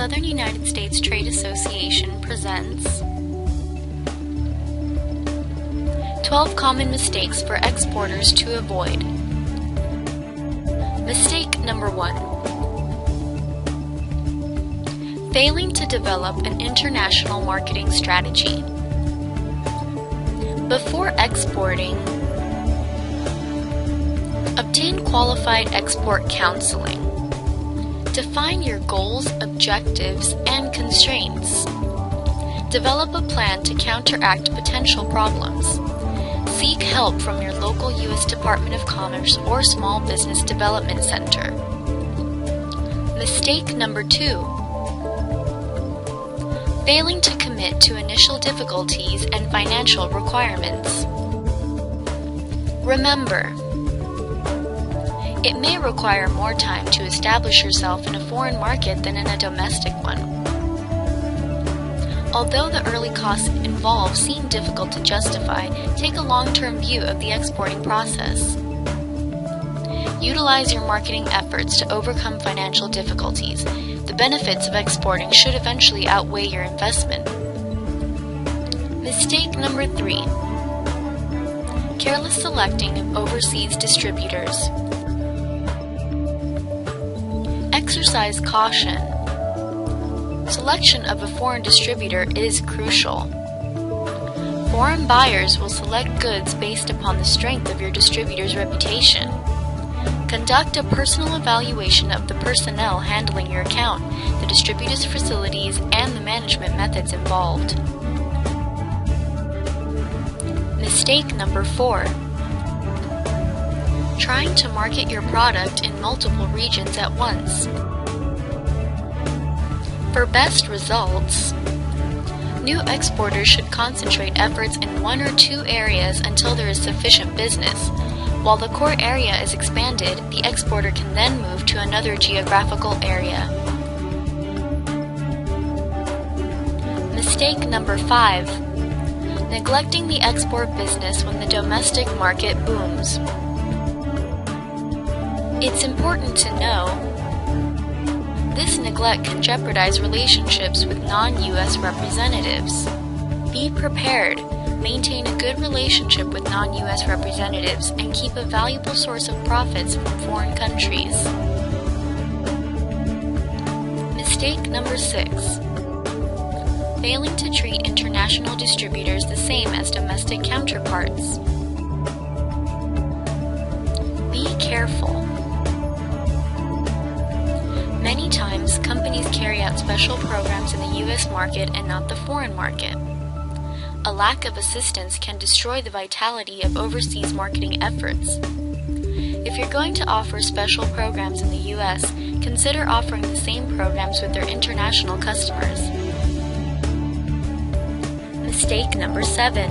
Southern United States Trade Association presents 12 Common Mistakes for Exporters to Avoid. Mistake number 1. Failing to develop an international marketing strategy. Before exporting, obtain qualified export counseling. Define your goals, objectives, and constraints. Develop a plan to counteract potential problems. Seek help from your local U.S. Department of Commerce or Small Business Development Center. Mistake number 2. Failing to commit to initial difficulties and financial requirements. Remember, it may require more time to establish yourself in a foreign market than in a domestic one. Although the early costs involved seem difficult to justify, take a long-term view of the exporting process. Utilize your marketing efforts to overcome financial difficulties. The benefits of exporting should eventually outweigh your investment. Mistake number 3. Careless selecting of overseas distributors. Exercise caution. Selection of a foreign distributor is crucial. Foreign buyers will select goods based upon the strength of your distributor's reputation. Conduct a personal evaluation of the personnel handling your account, the distributor's facilities, and the management methods involved. Mistake number 4. Trying to market your product in multiple regions at once. For best results, new exporters should concentrate efforts in 1 or 2 areas until there is sufficient business. While the core area is expanded, the exporter can then move to another geographical area. Mistake number 5. Neglecting the export business when the domestic market booms. It's important to know this neglect can jeopardize relationships with non-U.S. representatives. Be prepared. Maintain a good relationship with non-U.S. representatives and keep a valuable source of profits from foreign countries. Mistake number 6. Failing to treat international distributors the same as domestic counterparts. Be careful. Many times, companies carry out special programs in the U.S. market and not the foreign market. A lack of assistance can destroy the vitality of overseas marketing efforts. If you're going to offer special programs in the U.S., consider offering the same programs with their international customers. Mistake number 7.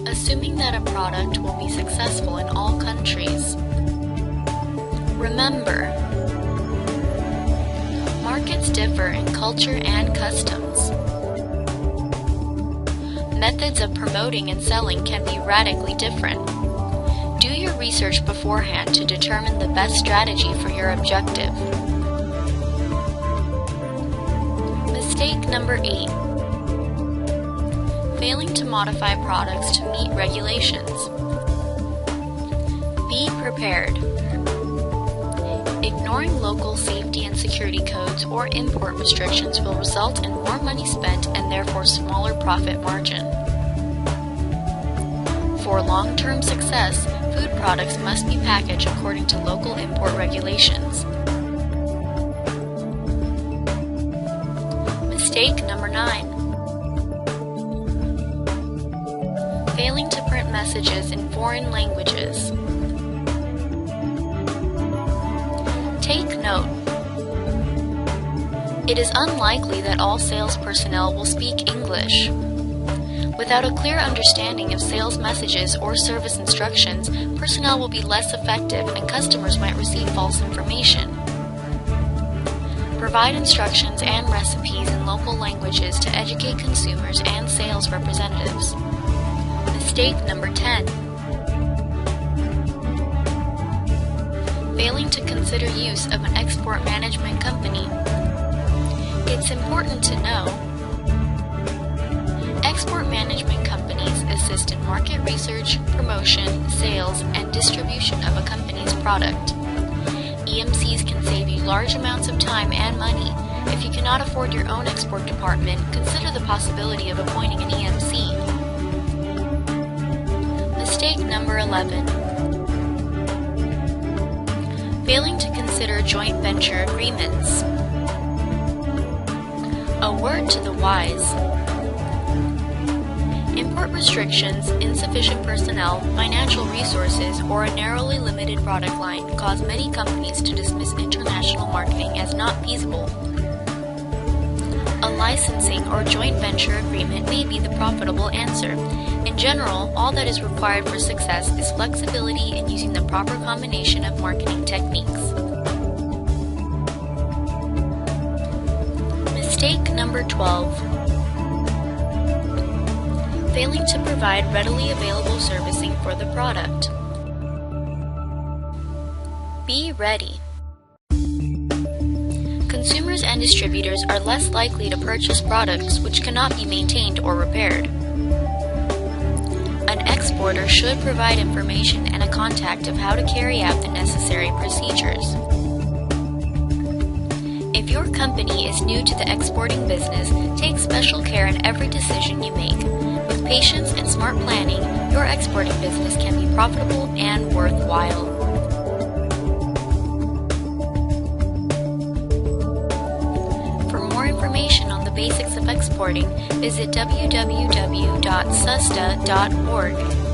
Assuming that a product will be successful in all countries. Remember, markets differ in culture and customs. Methods of promoting and selling can be radically different. Do your research beforehand to determine the best strategy for your objective. Mistake number 8. Failing to modify products to meet regulations. Be prepared. Ignoring local safety and security codes or import restrictions will result in more money spent and therefore smaller profit margin. For long-term success, food products must be packaged according to local import regulations. Mistake number 9. Failing to print messages in foreign languages. Take note. It is unlikely that all sales personnel will speak English. Without a clear understanding of sales messages or service instructions, personnel will be less effective and customers might receive false information. Provide instructions and recipes in local languages to educate consumers and sales representatives. Mistake number 10. Failing to consider use of an export management company. It's important to know export management companies assist in market research, promotion, sales, and distribution of a company's product. EMCs can save you large amounts of time and money. If you cannot afford your own export department, consider the possibility of appointing an EMC. Mistake number 11. Failing to consider joint venture agreements. A word to the wise. Import restrictions, insufficient personnel, financial resources, or a narrowly limited product line cause many companies to dismiss international marketing as not feasible. A licensing or joint venture agreement may be the profitable answer. In general, all that is required for success is flexibility in using the proper combination of marketing techniques. Mistake number 12. Failing to provide readily available servicing for the product. Be ready. Consumers and distributors are less likely to purchase products which cannot be maintained or repaired. An exporter should provide information and a contact of how to carry out the necessary procedures. If your company is new to the exporting business, take special care in every decision you make. With patience and smart planning, your exporting business can be profitable and worthwhile. For more information on the basics of exporting, visit www.susta.org.